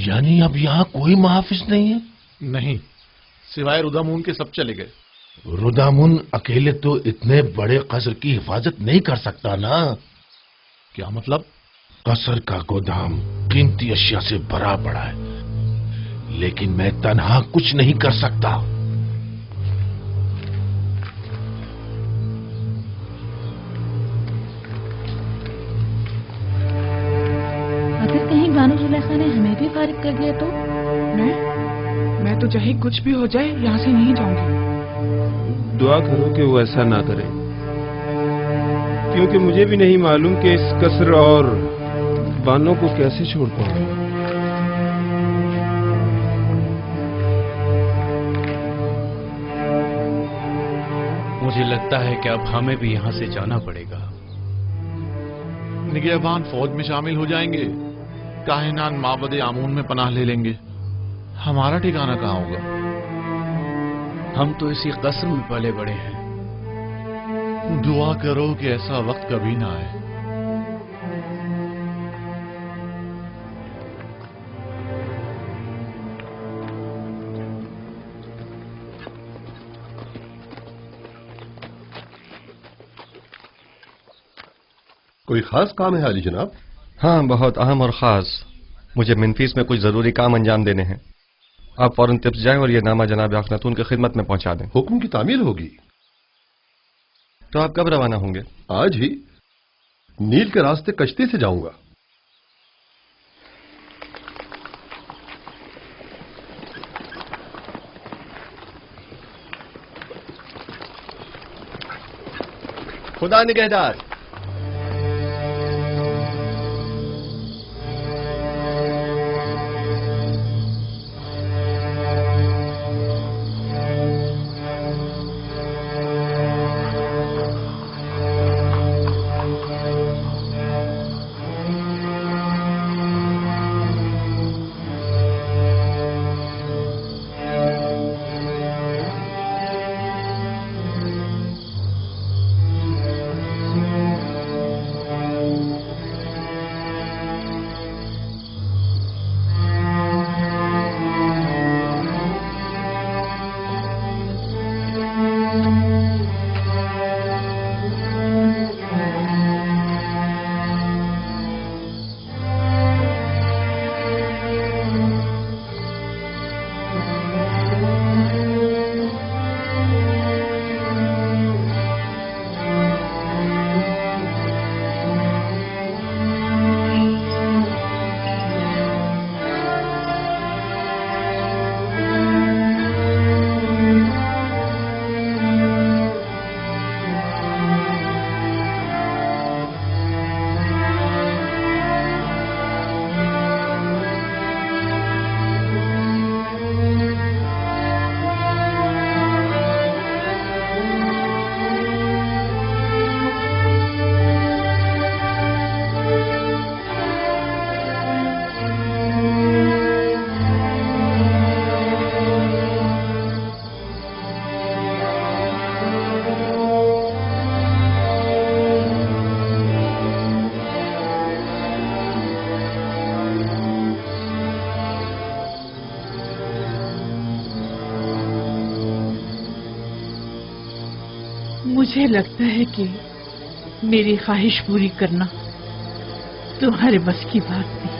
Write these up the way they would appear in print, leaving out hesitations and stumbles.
یعنی اب یہاں کوئی محافظ نہیں ہے؟ نہیں، سوائے رودامون کے سب چلے گئے۔ رودامون اکیلے تو اتنے بڑے قصر کی حفاظت نہیں کر سکتا نا۔ کیا مطلب؟ قصر کا گودام قیمتی اشیاء سے بھرا پڑا ہے، لیکن میں تنہا کچھ نہیں کر سکتا۔ اگر کہیں بانو زلیخا نے ہمیں بھی فارغ کر دیا تو؟ میں تو چاہے کچھ بھی ہو جائے یہاں سے نہیں جاؤں گی۔ دعا کرو کہ وہ ایسا نہ کرے، کیونکہ مجھے بھی نہیں معلوم کہ اس قصر اور بانوں کو کیسے چھوڑ پاؤں۔ مجھے لگتا ہے کہ اب ہمیں بھی یہاں سے جانا پڑے گا۔ نگہبان فوج میں شامل ہو جائیں گے، کاہنان معبد آمون میں پناہ لے لیں گے، ہمارا ٹھکانہ کہاں ہوگا؟ ہم تو اسی قصر میں پلے بڑے ہیں۔ دعا کرو کہ ایسا وقت کبھی نہ آئے۔ کوئی خاص کام ہے حاجی جناب؟ ہاں، بہت اہم اور خاص۔ مجھے منفیس میں کچھ ضروری کام انجام دینے ہیں۔ آپ فوراً تپس جائیں اور یہ نامہ جناب اخناتون کی خدمت میں پہنچا دیں۔ حکم کی تعمیل ہوگی۔ تو آپ کب روانہ ہوں گے؟ آج ہی نیل کے راستے کشتی سے جاؤں گا۔ خدا نگہدار۔ مجھے لگتا ہے کہ میری خواہش پوری کرنا تمہارے بس کی بات نہیں۔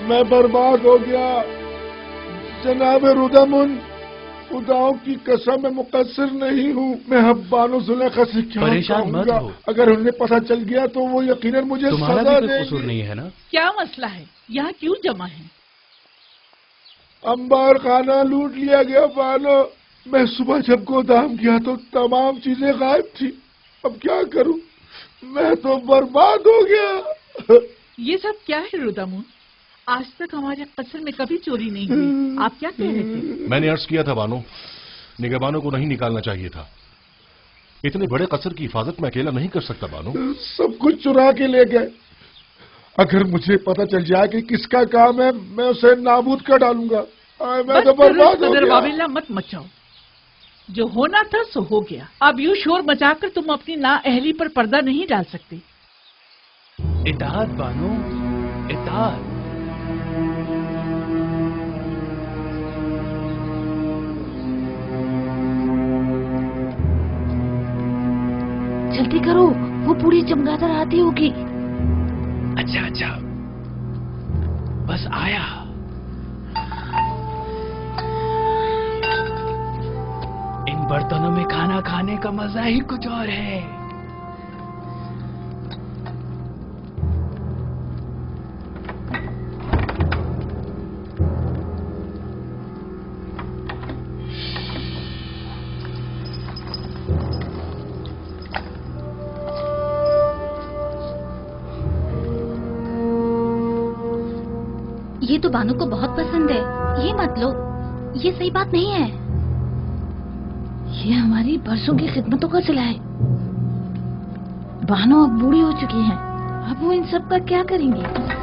میں برباد ہو گیا جناب رودامون، خداؤں کی قسم میں مقصر نہیں ہوں۔ میں اب بانو زلیخا سے کیا پریشان مت ہو۔ اگر انہیں پتہ چل گیا تو وہ یقیناً مجھے تمہارا سزا بھی دیں کوئی قصور گے۔ نہیں ہے نا؟ کیا مسئلہ ہے؟ یہاں کیوں جمع ہے؟ انبار خانہ لوٹ لیا گیا بانو۔ میں صبح جب گودام گیا تو تمام چیزیں غائب تھی۔ اب کیا کروں؟ میں تو برباد ہو گیا۔ یہ سب کیا ہے رودامون؟ آج تک ہمارے قصر میں کبھی چوری نہیں ہوئی، آپ کیا کہہ رہے تھے؟ میں نے عرض کیا تھا بانو، निगहबानों को नहीं निकालना चाहिए था। इतने बड़े कसर की हिफाजत में अकेला नहीं कर सकता बानो। सब कुछ चुरा के ले गए। अगर मुझे पता चल जाए कि किसका काम है, मैं उसे नाबूद कर डालूंगा। मैं तो बर्बाद हो गया। वाविल्ला मत मचाओ, जो होना था सो हो गया। अब यूं शोर मचाकर तुम अपनी नाअहली पर पर्दा नहीं डाल सकती। इताअत बानो, इताअत। जल्दी करो, वो पूरी चमगादड़ आती होगी। अच्छा अच्छा, बस आया। इन बर्तनों में खाना खाने का मजा ही कुछ और है। ये तो बानो को बहुत पसंद है, ये मत लो, ये सही बात नहीं है। ये हमारी बरसों की खिदमतों का सिला है। बानो अब बूढ़ी हो चुकी हैं, अब वो इन सब का क्या करेंगी?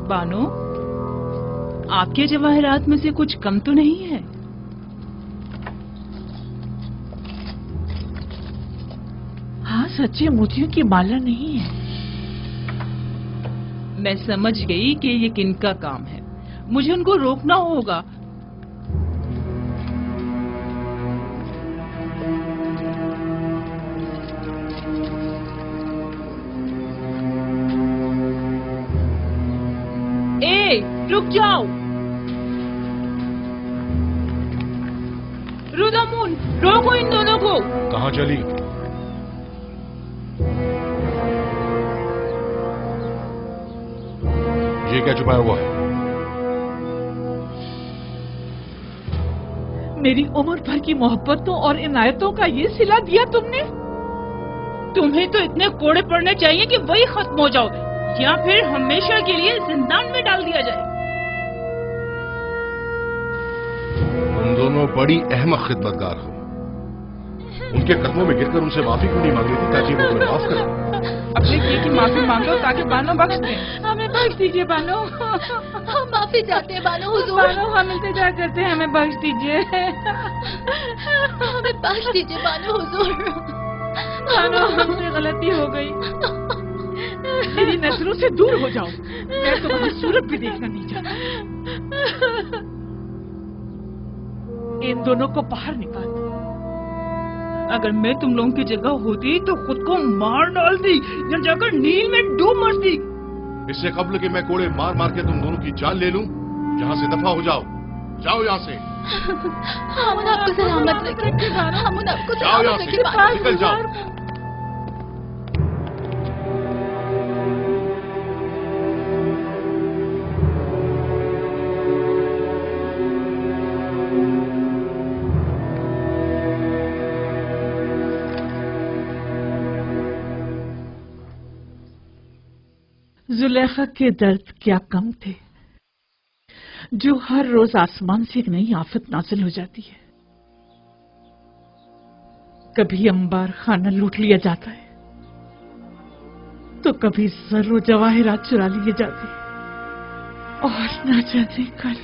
बानो, आपके जवाहरात में से कुछ कम तो नहीं है? हाँ, सच्चे मोतियों की माला नहीं है। मैं समझ गई कि ये किनका काम है। मुझे उनको रोकना होगा। रुक जाओ रुदामुन, रोको इन दोनों को। कहाँ चली? ये क्या छुपाया हुआ है? मेरी उम्र भर की मोहब्बतों और इनायतों का ये सिला दिया तुमने। तुम्हें तो इतने कोड़े पड़ने चाहिए कि वही खत्म हो जाओ, या फिर हमेशा के लिए जिंदान में डाल दिया जाए। तुम दोनों बड़ी अहमक खिदमतगार हो। उनके कदमों में गिरकर उनसे माफी क्यों नहीं मांग रही थी ताकि वो तुम्हें माफ करें? अपने किए की माफी मांगो ताकि बानो बख्श दे। हमें बख्श दीजिए बानो। हम माफी चाहते हैं बानो हुजूर। बानो, हम इंतजार करते हैं, हमें बख्श दीजिए। हमें बख्श दीजिए बानो हुजूर। बानो, हमसे गलती हो गई। मेरी नजरों से दूर हो जाओ, मैं तुम्हारी सूरत भी देखना नहीं चाहता। इन दोनों को बाहर निकाल। अगर मैं तुम लोगों की जगह होती तो खुद को मार डालती या जाकर नील में डूब मरती। इससे कबल कि मैं कोड़े मार मार के तुम दोनों की जान ले लूं, यहाँ से दफा हो जाओ। जाओ यहाँ से। हम आपको सलामत रखें। हम आपको जाओ यहाँ सलामत से, रखें। निकल जाओ। जुलेखा के दर्द क्या कम थे, जो हर रोज आसमान से एक नई आफत नाजिल हो जाती है। कभी अंबार खाना लूट लिया जाता है, तो कभी जर्रो जवाहिरात चुरा लिए जाते हैं, और ना जाने कल।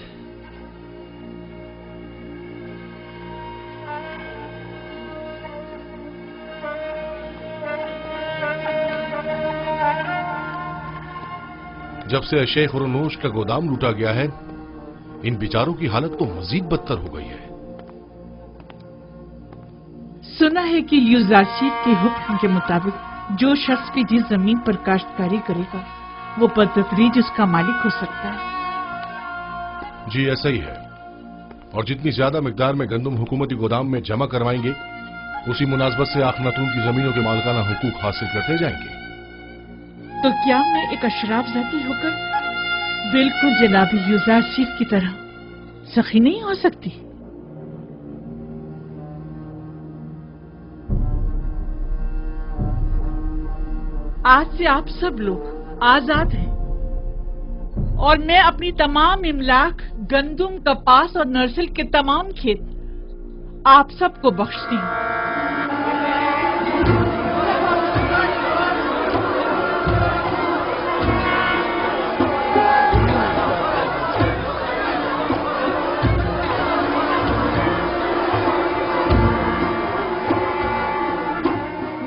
जब से शेख रुनूश का गोदाम लूटा गया है, इन बेचारों की हालत तो मजीद बदतर हो गई है। सुना है कि यूजारशीद के हुक्म के मुताबिक जो शख्स भी जिस जमीन पर काश्तकारी करेगा वो बदतदरीज उसका मालिक हो सकता है। जी ऐसा ही है। और जितनी ज्यादा मिकदार में गंदम हुकूमती गोदाम में जमा करवाएंगे उसी मुनासबत से आखनातून की जमीनों के मालिकाना हुकूक हासिल करते जाएंगे। तो क्या मैं एक अशराफ जाती होकर बिल्कुल जनाबी यूजारशिफ की तरह सखी नहीं हो सकती? आज से आप सब लोग आजाद हैं और मैं अपनी तमाम इमलाक, गंदुम, कपास और नरसिल के तमाम खेत आप सबको बख्शती हूँ।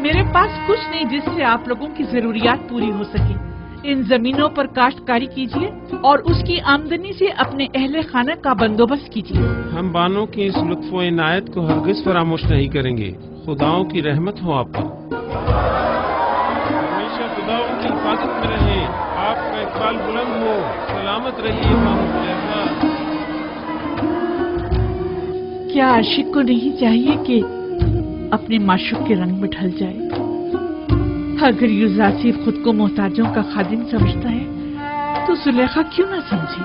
मेरे पास कुछ नहीं जिससे आप लोगों की जरूरियात पूरी हो सके। इन जमीनों पर काश्तकारी कीजिए और उसकी आमदनी से अपने अहले खाना का बंदोबस्त कीजिए। हम बानों की इस लुत्फ व इनायत को हरगिज फरामोश नहीं करेंगे। खुदाओं की रहमत हो आप पर। हमेशा खुदाओं की हिफाजत में रहे। आपका इकबाल बुलंद हो। सलामत रहिए बानो ज़ैफ़ा। क्या आशिक को नहीं चाहिए कि अपने माशूक के रंग में ढल जाए? अगर यूजारशिफ खुद को मोहताजों का खादिम समझता है तो सुलेखा क्यों ना समझे?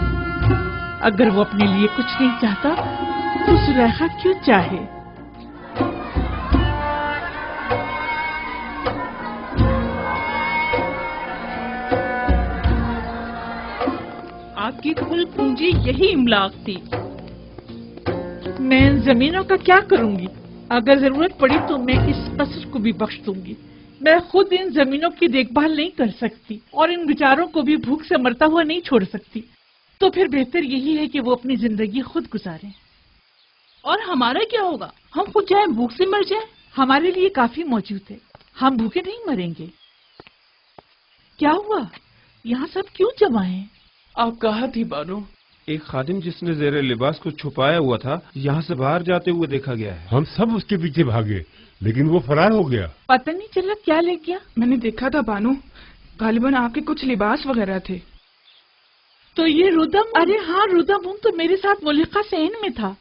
अगर वो अपने लिए कुछ नहीं चाहता तो सुलेखा क्यों चाहे? आपकी कुल पूंजी यही इमलाक थी। मैं इन जमीनों का क्या करूंगी? अगर जरूरत पड़ी तो मैं इस कसर को भी बख्श दूंगी। मैं खुद इन जमीनों की देखभाल नहीं कर सकती और इन बेचारों को भी भूख से मरता हुआ नहीं छोड़ सकती। तो फिर बेहतर यही है कि वो अपनी जिंदगी खुद गुजारें। और हमारा क्या होगा? हम खुद चाहे भूख से मर जाए। हमारे लिए काफी मौजूद है। हम भूखे नहीं मरेंगे। क्या हुआ? यहाँ सब क्यों जमा हैं? आप कहाँ थी बानो? एक खादिम जिसने ज़ेरे लिबास को छुपाया हुआ था यहाँ से बाहर जाते हुए देखा गया है। हम सब उसके पीछे भागे लेकिन वो फरार हो गया। पता नहीं चला क्या ले गया। मैंने देखा था बानो, गालिबन आपके कुछ लिबास वगैरह थे। तो ये रुदम? अरे हाँ, रुदम तो मेरे साथ मुलिका सेन में था।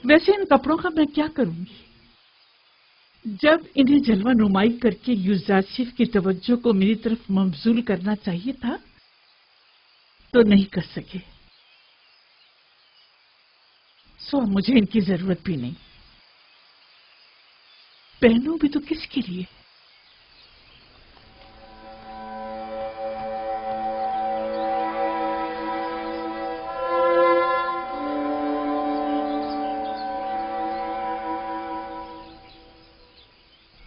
वैसे इन कपड़ों का मैं क्या करूंगी? जब इन्हें जलवा नुमाई करके यूजारशिफ की तवज्जो को मेरी तरफ मबजूल करना चाहिए था तो नहीं कर सके। सो मुझे इनकी जरूरत भी नहीं। पहनूं भी तो किसके लिए?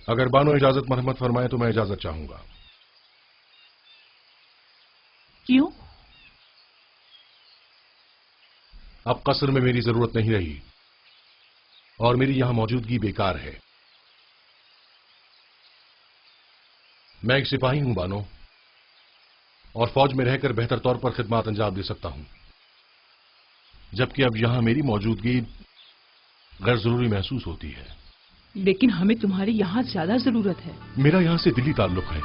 अगर बानो इजाजत मरहमत फरमाए तो मैं इजाजत चाहूंगा। क्यों? अब कसर में मेरी जरूरत नहीं रही और मेरी यहां मौजूदगी बेकार है। मैं एक सिपाही हूं बानो और फौज में रहकर बेहतर तौर पर खिदमत अंजाम दे सकता हूं, जबकि अब यहां मेरी मौजूदगी गैर जरूरी महसूस होती है। लेकिन हमें तुम्हारी यहाँ ज्यादा जरूरत है। मेरा यहां से दिली ताल्लुक है।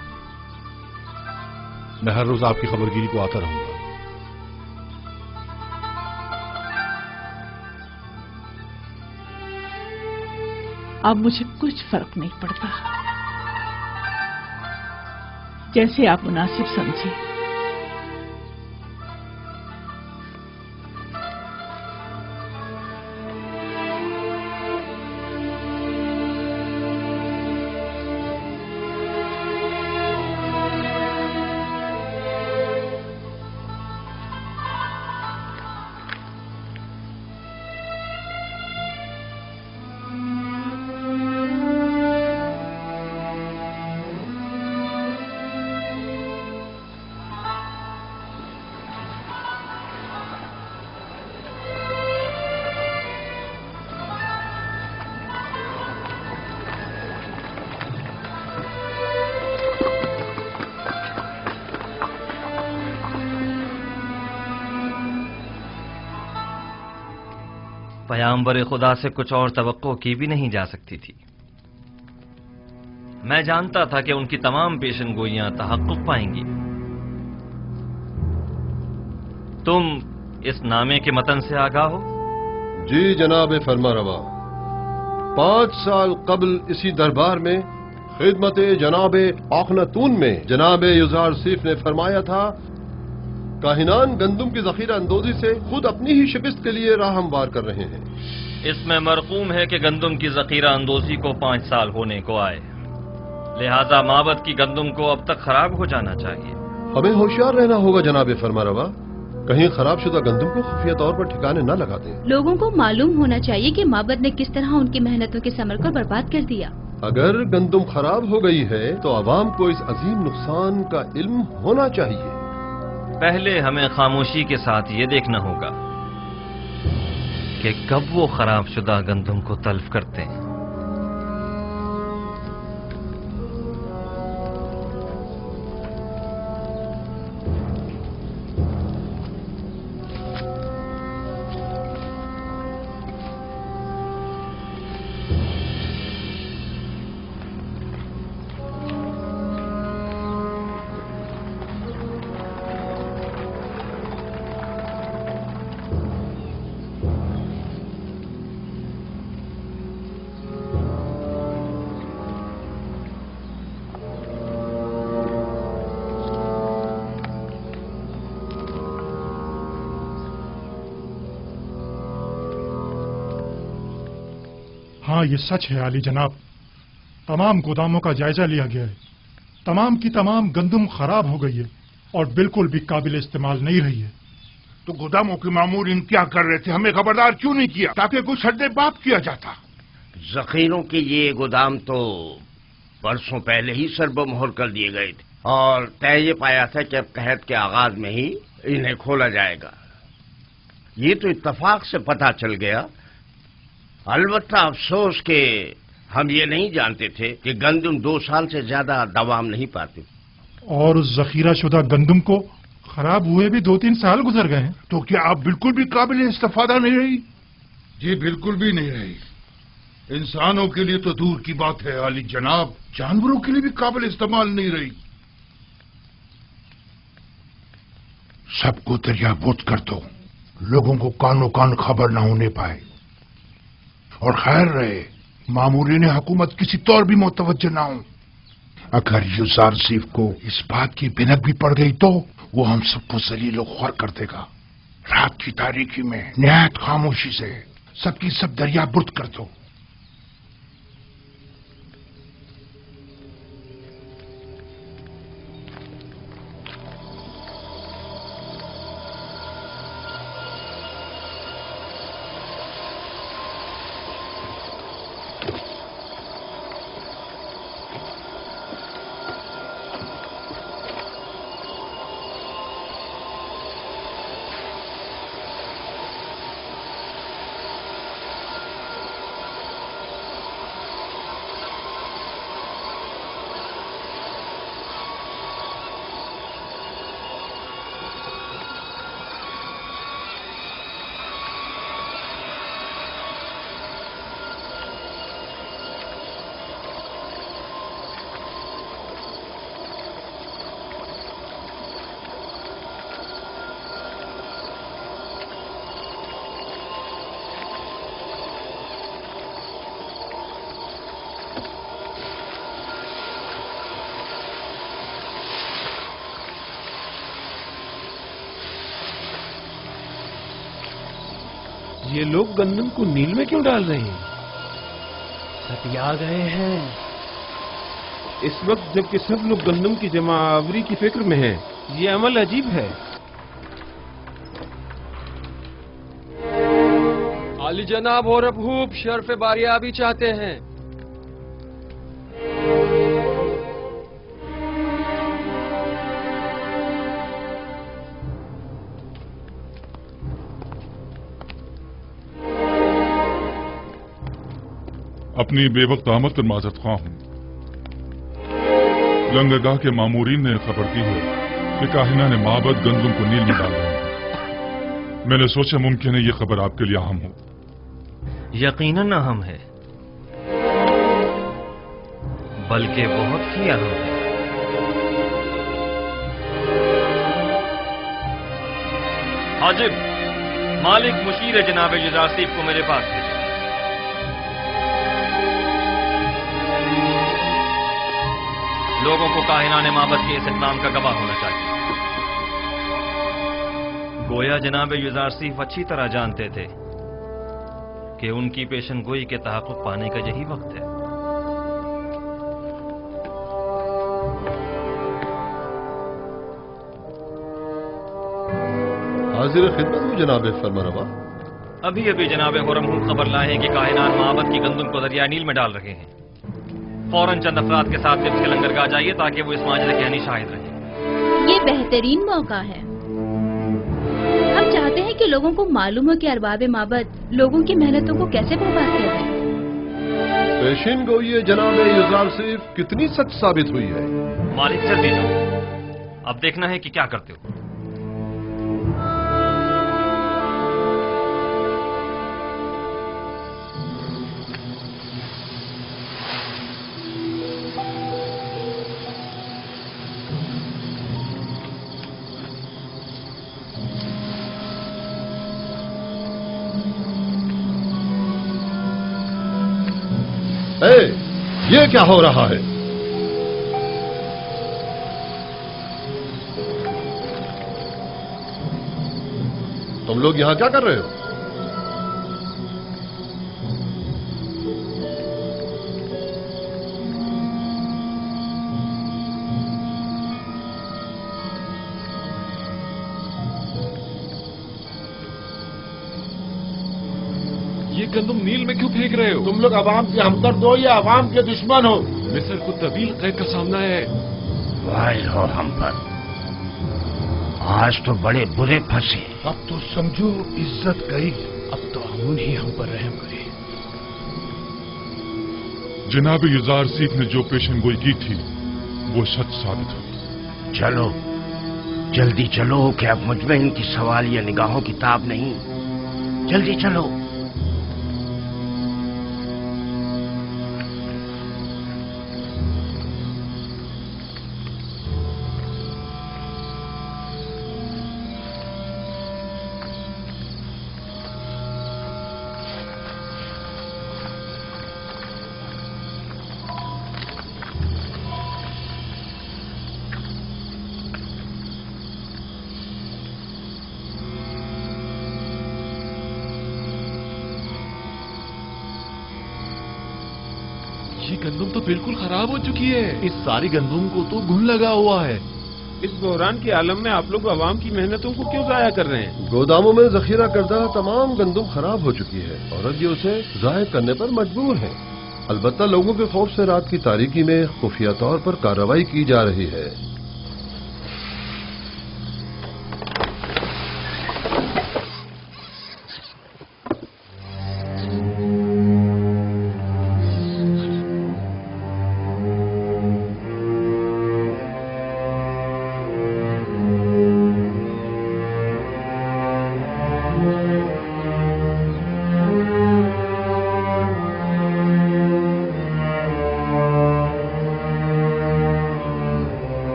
मैं हर रोज आपकी खबरगिरी को आता रहूंगा। अब मुझे कुछ फर्क नहीं पड़ता। जैसे आप मुनासिब समझे। پیامبر خدا سے کچھ اور توقع کی بھی نہیں جا سکتی تھی۔ میں جانتا تھا کہ ان کی تمام پیشن گوئیاں تحقق پائیں گی۔ تم اس نامے کے متن سے آگاہ ہو؟ جی جناب فرما روا، 5 سال قبل اسی دربار میں خدمت جناب آخناتون میں جناب یزار سیف نے فرمایا تھا کاہنان گندم کی ذخیرہ اندوزی سے خود اپنی ہی شکست کے لیے راہ ہموار کر رہے ہیں۔ اس میں مرقوم ہے کہ گندم کی ذخیرہ اندوزی کو 5 سال ہونے کو آئے، لہذا معبد کی گندم کو اب تک خراب ہو جانا چاہیے۔ ہمیں ہوشیار رہنا ہوگا جناب فرما روا، کہیں خراب شدہ گندم کو خفیہ طور پر ٹھکانے نہ لگا دیں۔ لوگوں کو معلوم ہونا چاہیے کہ معبد نے کس طرح ان کی محنتوں کے ثمر کو برباد کر دیا۔ اگر گندم خراب ہو گئی ہے تو عوام کو اس عظیم نقصان کا علم ہونا چاہیے۔ پہلے ہمیں خاموشی کے ساتھ یہ دیکھنا ہوگا کہ کب وہ خراب شدہ گندم کو تلف کرتے ہیں۔ ہاں یہ سچ ہے عالی جناب، تمام گوداموں کا جائزہ لیا گیا ہے، تمام کی تمام گندم خراب ہو گئی ہے اور بالکل بھی قابل استعمال نہیں رہی ہے۔ تو گوداموں کے مامورین کیا کر رہے تھے؟ ہمیں خبردار کیوں نہیں کیا تاکہ کچھ حد باب کیا جاتا؟ ذخیروں کے یہ گودام تو برسوں پہلے ہی سرب مہر کر دیے گئے تھے اور طے یہ پایا تھا کہ اب قحط کے آغاز میں ہی انہیں کھولا جائے گا۔ یہ تو اتفاق سے پتہ چل گیا، البتہ افسوس کہ ہم یہ نہیں جانتے تھے کہ گندم 2 سال سے زیادہ دوام نہیں پاتے۔ اور اس ذخیرہ شدہ گندم کو خراب ہوئے بھی 2-3 سال گزر گئے ہیں۔ تو کیا آپ بالکل بھی قابل استفادہ نہیں رہی؟ جی بالکل بھی نہیں رہی۔ انسانوں کے لیے تو دور کی بات ہے عالی جناب، جانوروں کے لیے بھی قابل استعمال نہیں رہی۔ سب کو دریا بوت کر دو، لوگوں کو کانوں کان خبر نہ ہونے پائے، اور خیر رہے مامورین حکومت کسی طور بھی متوجہ نہ ہوں۔ اگر یزار سیف کو اس بات کی بھنک بھی پڑ گئی تو وہ ہم سب کو ذلیل و خوار کر دے گا۔ رات کی تاریکی میں نہایت خاموشی سے سب کی سب دریا برد کر دو۔ یہ لوگ گندم کو نیل میں کیوں ڈال رہے ہیں؟ ہتھیا گئے ہیں۔ اس وقت جبکہ سب لوگ گندم کی جمع آوری کی فکر میں ہیں، یہ عمل عجیب ہے۔ عالی جناب اور ابھوب شرف باریابی چاہتے ہیں۔ اپنی بے وقت آمد پر معذرت خواہ ہوں۔ لنگرگاہ کے مامورین نے خبر دی ہے کہ کاہنہ نے معبد گندم کو نیل میں ڈال دیا۔ میں نے سوچا ممکن ہے یہ خبر آپ کے لیے اہم ہو۔ यकीनन अहम है, बल्कि बहुत ही अहम है। हाजिब, मालिक मुशीर जनाब युजारसीफ को मेरे पास भेजो। लोगों को काहिनाने माबद के इस इक़दाम का गवाह होना चाहिए। गोया जनाब युजारसीफ अच्छी तरह जानते थे कि उनकी पेशनगोई के तहक़्क़ुक़ पाने का यही वक्त है। हाजिर खिदमत हूँ जनाब फरमारवा। अभी अभी जनाब हुरम खबर लाए हैं कि काहिनान माबद की गंदुम को दरिया नील में डाल रहे हैं। फौरन चंद अफराद के साथ तिब्स के लंगरगाह जाइए ताकि वो इस माजरे के हनी शाहिद रहे। ये बेहतरीन मौका है। हम चाहते हैं कि लोगों को मालूम हो कि अरबाब माबद लोगों की मेहनतों को कैसे बर्बाद किया जाए। पेशिन गोई जनाब युजारसीफ कितनी सच साबित हुई है। मालिक जल्दी जाओ, अब देखना है कि क्या करते हो। ये क्या हो रहा है? तुम लोग यहां क्या कर रहे हो? ये गंदम नील में क्यों फेंक रहे हो? तुम लोग अवाम के हमदर्द हो या अवाम के दुश्मन हो? मिस्र को तवील कैद का सामना है। वाह हो हम पर, आज तो बड़े बुरे फंसे। अब तो समझो इज्जत गई। अब तो अमून ही हम पर रहम करे। जनाब युजारसीफ ने जो पेशनगोई की थी वो सच साबित हुई। चलो जल्दी चलो कि अब मुझ में इनकी सवाल या निगाहों की ताब नहीं। जल्दी चलो। ये गंदम तो बिल्कुल खराब हो चुकी है। इस सारी गंदम को तो घुन लगा हुआ है। इस बहरान के आलम में आप लोग अवाम की मेहनतों को क्यों जाया कर रहे हैं? गोदामों में जखीरा करदा तमाम गंदम खराब हो चुकी है और अब ये उसे जाया करने पर मजबूर है। अलबत्ता लोगों के खौफ से रात की तारीकी में खुफिया तौर पर कार्रवाई की जा रही है।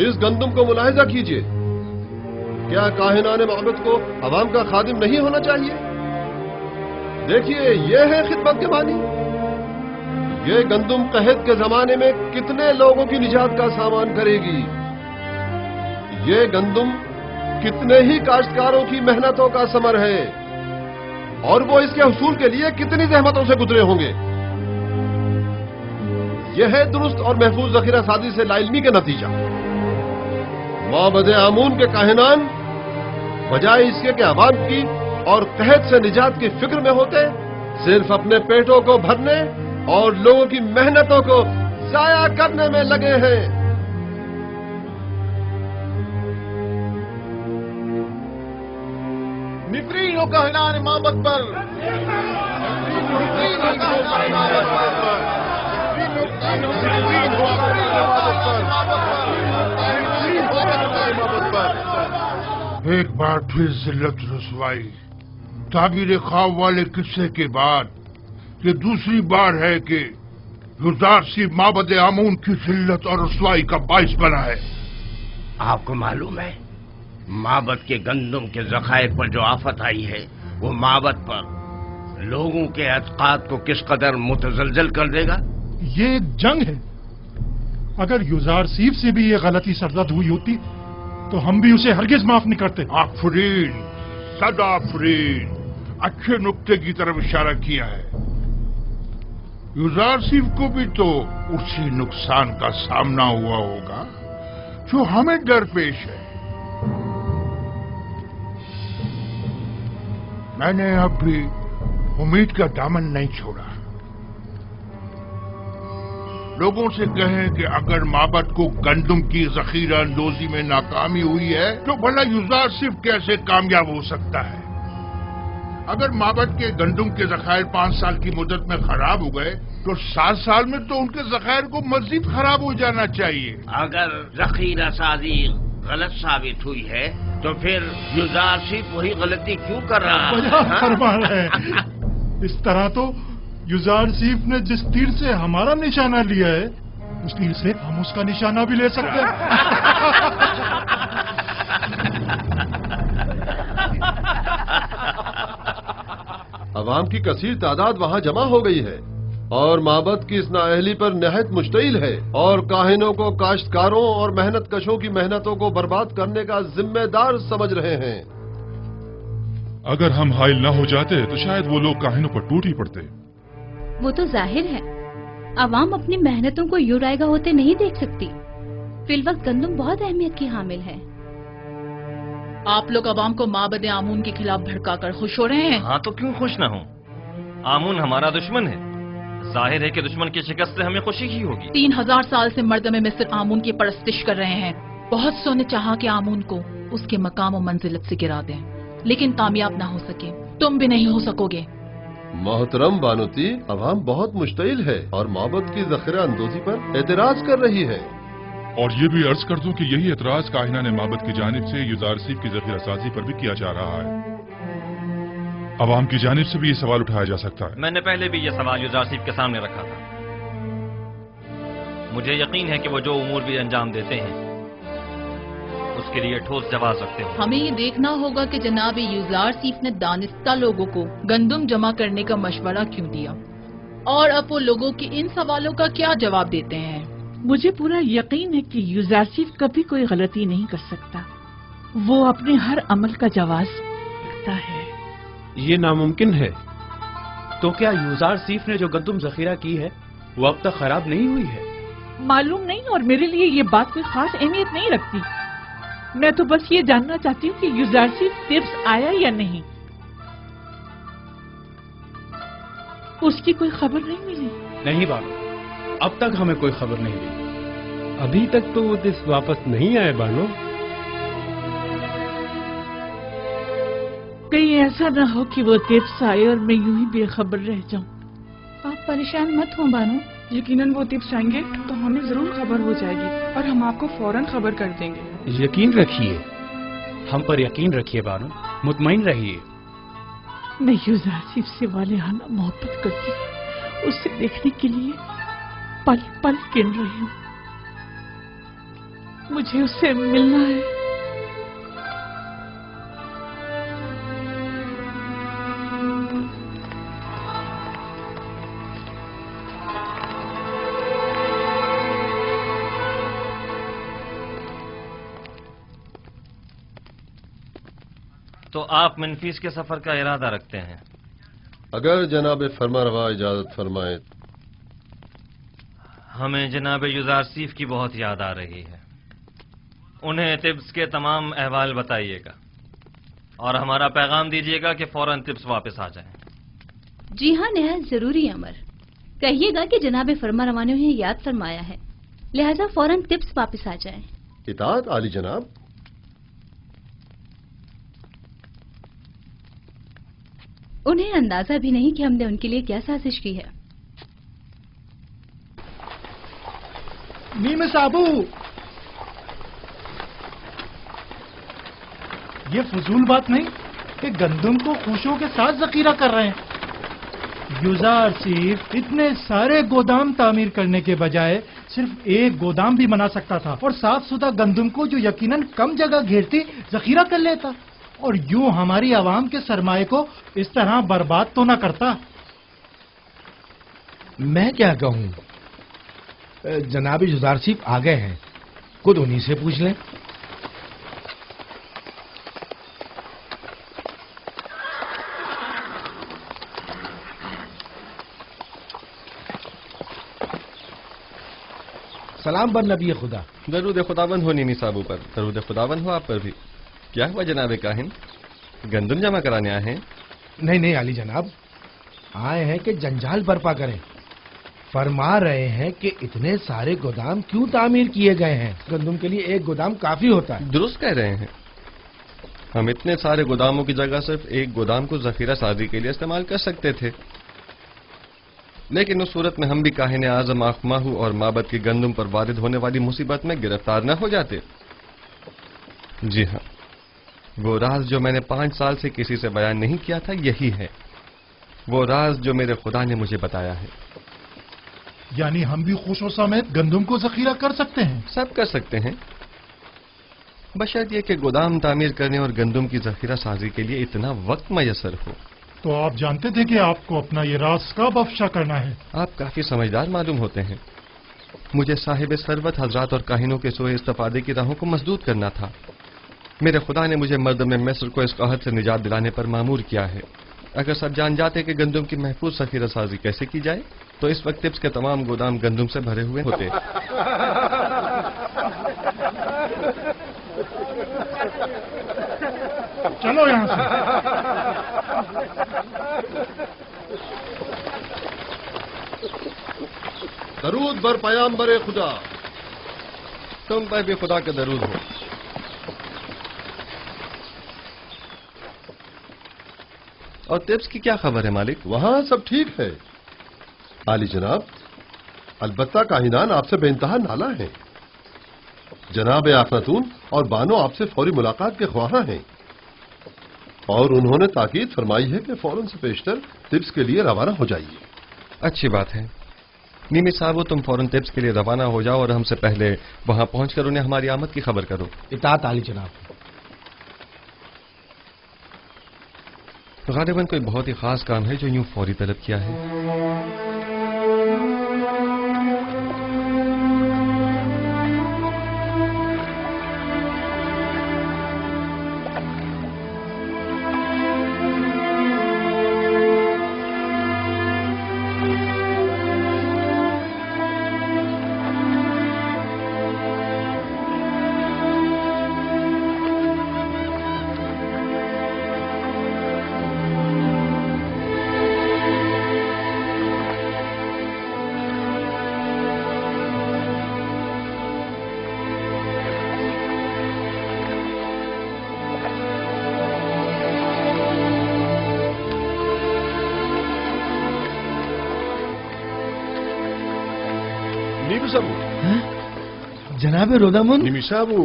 इस गंदम को मुलाहिजा कीजिए। क्या काहिनाने माबद को अवाम का खादिम नहीं होना चाहिए? देखिए, ये है खिदमत के मानी। ये गंदम कहत के जमाने में कितने लोगों की निजात का सामान करेगी। ये गंदम कितने ही काश्तकारों की मेहनतों का समर है और वो इसके हुसूल के लिए कितनी जहमतों से गुजरे होंगे। यह है दुरुस्त और महफूज जखीरा साजी से लाइल्मी के नतीजा। माबद आमून के काहिनान बजाय इसके कि अवाम की और कहत से निजात की फिक्र में होते, सिर्फ अपने पेटों को भरने और लोगों की मेहनतों को जाया करने में लगे हैं। तकरीर हो काहिनान माबद पर एक बार फिर जिल्लत रसवाई, ताबीर ख्वाब वाले किस्से के बाद ये दूसरी बार है कि युजारसीफ माबद आमून की जिल्लत और रसवाई का बाइस बना है। आपको मालूम है माबद के गंदम के जखायर पर जो आफत आई है वो माबद पर लोगों के अतकाद को किस कदर मुतजलजल कर देगा। ये एक जंग है। अगर युजारसीफ से भी ये गलती सरजद हुई होती तो हम भी उसे हरगिज माफ नहीं करते। आफरीन, सदा आफरीन, अच्छे नुक्ते की तरफ इशारा किया है। युजारसीफ को भी तो उसी नुकसान का सामना हुआ होगा जो हमें दरपेश है। मैंने अब भी उम्मीद का दामन नहीं छोड़ा। लोगों से कहें कि अगर माबद को गंदम की जखीरा अंदोजी में नाकामी हुई है तो भला युजारसीफ कैसे कामयाब हो सकता है। अगर माबद के गंदम के जखायर 5 साल की मुद्दत में खराब हो गए तो 7 साल में तो उनके जखायर को मजीद खराब हो जाना चाहिए। अगर जखीरा साजी गलत साबित हुई है तो फिर युजारसीफ वही गलती क्यों कर रहा है? फरमा रहे हैं। इस तरह तो युजारसीफ ने जिस तीर से हमारा निशाना लिया है उस तीर से हम उसका निशाना भी ले सकते हैं। अवाम की कसीर तादाद वहाँ जमा हो गई है और माबद की इस नाअहली पर नहायत मुश्तइल है और काहिनों को काश्तकारों और मेहनत कशों की मेहनतों को बर्बाद करने का जिम्मेदार समझ रहे हैं। अगर हम हाइल न हो जाते तो शायद वो लोग काहिनों पर टूट ही पड़ते। वो तो जाहिर है अवाम अपनी मेहनतों को यूं रायगा होते नहीं देख सकती। फिलवक्त गंदम बहुत अहमियत की हामिल है। आप लोग अवाम को माबद आमून के खिलाफ भड़काकर खुश हो रहे हैं। हाँ तो क्यों खुश ना हो? आमून हमारा दुश्मन है। जाहिर है कि दुश्मन की शिकस्त से हमें खुशी ही होगी। 3000 साल से मर्दमे मिस्र आमून की परस्तिश कर रहे हैं। बहुत सो ने चाहा कि आमून को उसके मकाम और मंजिलत से गिरा दें, लेकिन कामयाब ना हो सके। तुम भी नहीं हो सकोगे। मोहतरम बानुती, अवाम बहुत मुश्तइल है और माबद की जखीरा अंदोजी पर एतराज कर रही है। और ये भी अर्ज कर दूं कि यही एतराज काहिनान माबद की जानिब से युजारसीफ की जखीरा साजी पर भी किया जा रहा है। अवाम की जानिब से भी ये सवाल उठाया जा सकता है। मैंने पहले भी ये सवाल युजारसीफ के सामने रखा था। मुझे यकीन है कि वो जो उमूर भी अंजाम देते हैं उसके लिए ठोस जवाब रखते हो। हमें ये देखना होगा कि जनाब युजारसीफ ने दानिस्ता लोगों को गंदम जमा करने का मशवरा क्यों दिया और अब वो लोगों के इन सवालों का क्या जवाब देते हैं। मुझे पूरा यकीन है कि युजारसीफ कभी कोई गलती नहीं कर सकता। वो अपने हर अमल का जवाब रखता है। ये नामुमकिन है। तो क्या युजारसीफ ने जो गंदम जखीरा की है वो अब तक खराब नहीं हुई है? मालूम नहीं, और मेरे लिए ये बात कोई खास अहमियत नहीं रखती। मैं तो बस ये जानना चाहती हूँ कि युजारसीफ तिब्स आया या नहीं। उसकी कोई खबर नहीं मिली। नहीं बानो, अब तक हमें कोई खबर नहीं मिली। अभी तक तो वो तिब्स वापस नहीं आए बानो। कहीं ऐसा ना हो कि वो तिब्स आए और मैं यूं ही बेखबर रह जाऊं। आप परेशान मत हो बानो, यकीनन वो तिब्स आएंगे तो हमें जरूर खबर हो जाएगी और हम आपको फौरन खबर कर देंगे। यकीन रखिए, हम पर यकीन रखिए बानो, मुतमईन रहिए। मैं युजारसीफ से वालिहाना मोहब्बत करती हूँ। उसे देखने के लिए पल पल गिन रही हूँ। मुझे उससे मिलना है। तो आप मनफीस के सफर का इरादा रखते हैं? अगर जनाब फरमारवा इजाजत फरमाए। हमें जनाब युजारसीफ की बहुत याद आ रही है। उन्हें तिब्स के तमाम अहवाल बताइएगा और हमारा पैगाम दीजिएगा कि फौरन तिब्स वापस आ जाएं। जी हाँ, निहायत जरूरी अमर। कहिएगा कि जनाब फरमारवा ने उन्हें याद फरमाया है, लिहाजा फौरन तिब्स वापस आ जाएं। इताअत आली जनाब। उन्हें अंदाजा भी नहीं कि हमने उनके लिए क्या साजिश की है। नीम साबू, ये फजूल बात नहीं कि गंदम को खुशियों के साथ जखीरा कर रहे हैं। युजार सिर्फ इतने सारे गोदाम तामीर करने के बजाय सिर्फ एक गोदाम भी बना सकता था और साफ सुथरा गंदम को जो यकीनन कम जगह घेरती जखीरा कर लेता और यूं हमारी आवाम के सरमाए को इस तरह बर्बाद तो ना करता। मैं क्या कहूं, जनाब युजार सिर्फ आ गए हैं, खुद उन्हीं से पूछ लें। सलाम बर नबी खुदा। दरूद खुदाबंद हो नीमी साबू पर, दरूद खुदाबंद हो आप पर भी। क्या हुआ जनाब काहिन, गंदम जमा कराने आए हैं? नहीं नहीं आली जनाब, आए हैं कि जंजाल बर्पा करें। फरमा रहे हैं कि इतने सारे गोदाम क्यों तामीर किए गए हैं, गंदम के लिए एक गोदाम काफी होता है। दुरुस्त कह रहे हैं, हम इतने सारे गोदामों की जगह सिर्फ एक गोदाम को जखीरा साजी के लिए इस्तेमाल कर सकते थे, लेकिन उस सूरत में हम भी काहिन आजम आखमाहू और माबद की गंदम पर वारिद होने वाली मुसीबत में गिरफ्तार न हो जाते। जी हाँ, वो राज जो मैंने 5 साल से किसी से बयान नहीं किया था, यही है वो राज जो मेरे खुदा ने मुझे बताया है। यानी हम भी खुशो समेत गंदम को जखीरा कर सकते हैं? सब कर सकते हैं, बशर्त ये कि गोदाम तामीर करने और गंदम की जखीरा साजी के लिए इतना वक्त मैसर हो। तो आप जानते थे कि आपको अपना ये राज कब अफशा करना है? आप काफी समझदार मालूम होते हैं। मुझे साहिब सरवत हजरात और काहिनों के सोए इस्तेफादे की राहों को मजदूद करना था। मेरे खुदा ने मुझे मर्दम मिस्र को इस कहत से निजात दिलाने पर मामूर किया है। अगर सब जान जाते कि गंदम की महफूज जखीरा साजी कैसे की जाए तो इस वक्त टिप्स के तमाम गोदाम गंदम से भरे हुए होते। चलो यहाँ से। दरूद बर पयाम्बर खुदा। तुम पर भी खुदा का दरूद हो। और टिप्स की क्या खबर है मालिक? वहां सब ठीक है आली जनाब, अलबत्ता काहिनान आपसे बेइंतहा नाला है। जनाब आखनतून और बानो आपसे फौरी मुलाकात के ख्वाहां हैं और उन्होंने ताकीद फरमाई है कि फौरन से पेशतर टिप्स के लिए रवाना हो जाइए। अच्छी बात है नीमी साहब, तुम फौरन टिप्स के लिए रवाना हो जाओ और हमसे पहले वहां पहुंचकर उन्हें हमारी आमद की खबर करो। इताअत आली जनाब। गालिबन कोई बहुत ही खास काम है जो यूं फौरी तलब किया है। जनाब रोदामुन। निमिसाबू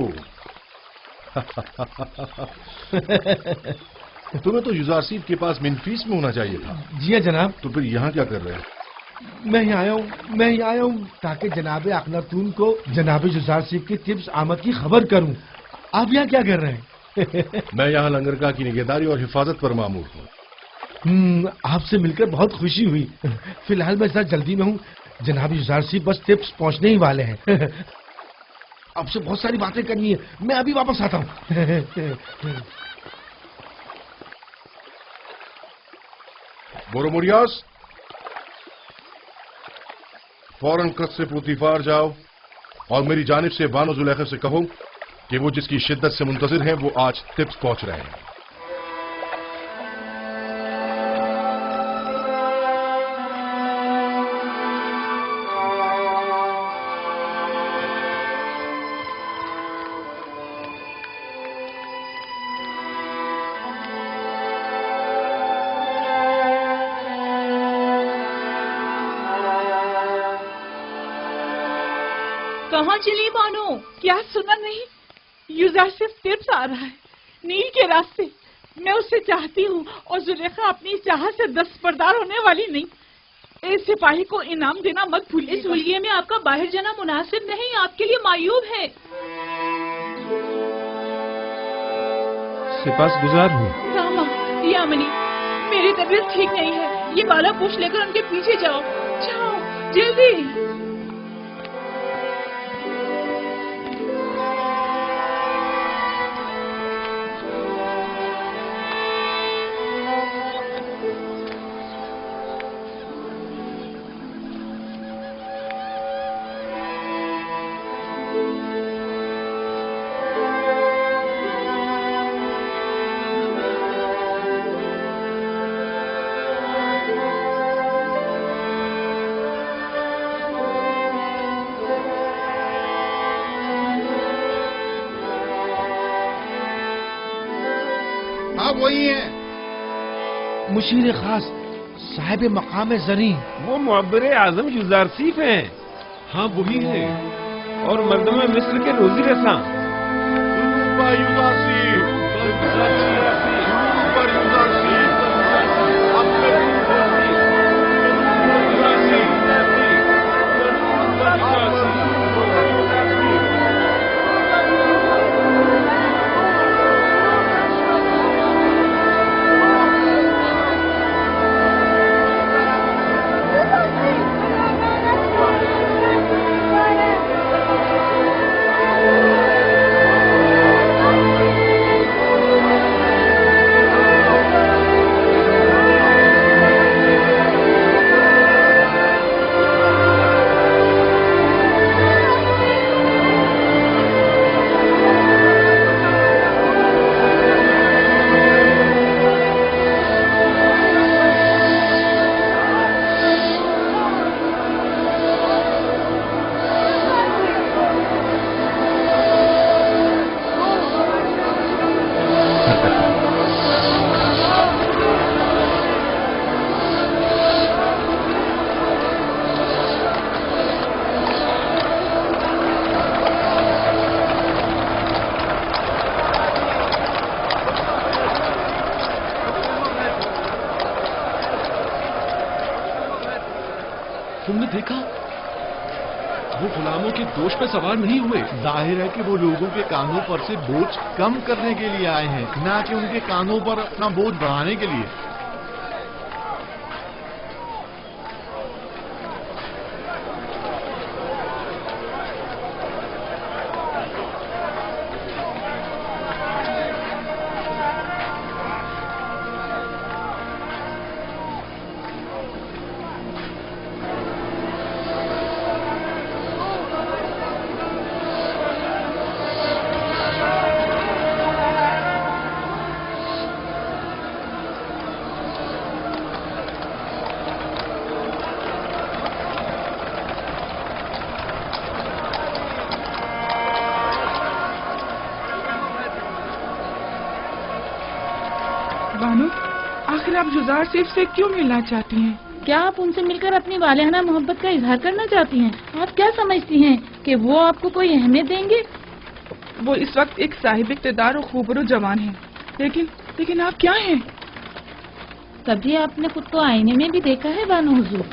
तुम्हें तो युजारसीब के पास मिनफीस में होना चाहिए था। जी हाँ जनाब। तो फिर यहाँ क्या कर रहे हैं? मैं ही आया हूँ ताकि जनाब अखनातून को जनाब युजारसीब की टिप्स आमद की खबर करूँ। आप यहाँ क्या कर रहे हैं? मैं यहाँ लंगरगाह की निगहदारी और हिफाजत पर मामूर हूँ। आपसे मिलकर बहुत खुशी हुई। फिलहाल मैं जरा जल्दी में हूँ, जनाब युजारसीब बस टिप्स पहुँचने ही वाले हैं। आपसे बहुत सारी बातें करनी है, मैं अभी वापस आता हूँ। बोरोमोरियास, फौरन कस्र पुतिफार जाओ और मेरी जानिब से बानो जुलैखा से कहो कि वो जिसकी शिद्दत से मुंतजिर हैं वो आज टिप्स पहुंच रहे हैं। कहाँ चली बानो? क्या सुना नहीं? यूजारशिप टिप्स आ रहा है नील के रास्ते। मैं उससे चाहती हूँ और जुलेखा अपनी चाह से दस्तबरदार होने वाली नहीं। इस सिपाही को इनाम देना मत भूलिए। इस हुलिये में आपका बाहर जाना मुनासिब नहीं, आपके लिए मायूब है। सिपासगुजार हूँ। रामा, यामिनी, मेरी तबीयत ठीक नहीं है। ये बाला पूछ लेकर उनके पीछे जाओ, जाओ जल्दी। हाँ वही है मुशीर खास साहिब मकाम जरी। वो मुअब्बर आजम युजारसीफ हैं। हाँ वही है। और मर्दम मिस्र के रोजी रसा। तुमने देखा वो गुलामों के दोष पे सवार नहीं हुए। जाहिर है कि वो लोगों के कानों पर से बोझ कम करने के लिए आए हैं, ना कि उनके कानों पर अपना बोझ बढ़ाने के लिए। बानो, आखिर आप जुजार सिर्फ से क्यों मिलना चाहती हैं? क्या आप उनसे मिलकर अपनी वालिहाना मोहब्बत का इजहार करना चाहती हैं? आप क्या समझती हैं कि वो आपको कोई अहमियत देंगे? वो इस वक्त एक साहिब इक़्तिदार और खूबरू जवान है, लेकिन आप क्या हैं? कभी आपने खुद को आईने में भी देखा है बानो हुजूर?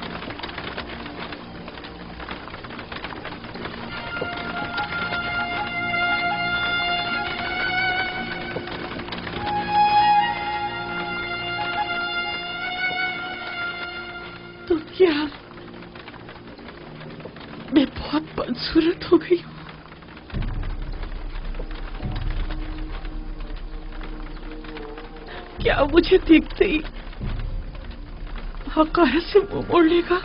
तो क्या मैं बहुत बदसूरत हो गई हूँ? क्या मुझे देखते ही हक़ाइक़ से मुंह मोड़ लेगा?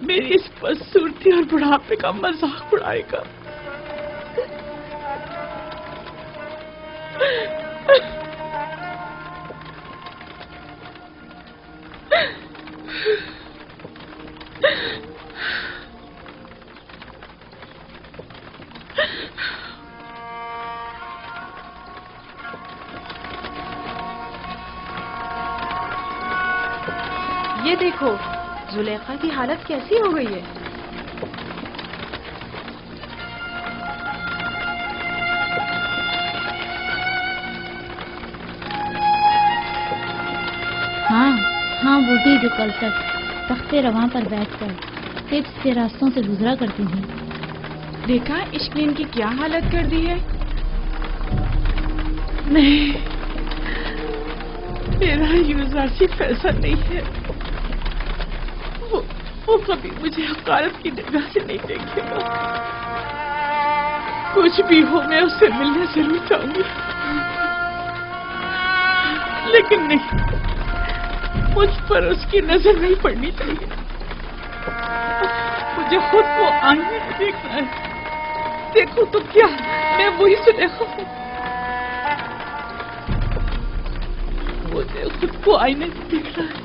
मेरी इस बदसूरती और बुढ़ापे का मजाक उड़ाएगा? ये देखो, जुलेखा की हालत कैसी हो गई है। वही जो कल तक तख्ते रवां पर बैठकर तिब्स के रास्तों से गुजरा करती थी। देखा इश्क ने इनकी क्या हालत कर दी है। नहीं, मेरा यूज़र सिर्फ ऐसा नहीं है। वो कभी मुझे हकारत की निगाह से नहीं देखेगा। कुछ भी हो मैं उससे मिलने जरूर चाहूंगी, लेकिन नहीं, मुझ पर उसकी नजर नहीं पड़नी चाहिए। मुझे खुद को आईने में देखना है। देखो तो क्या मैं वही सुलेखा हूँ। मुझे खुद को आईने में देखना है।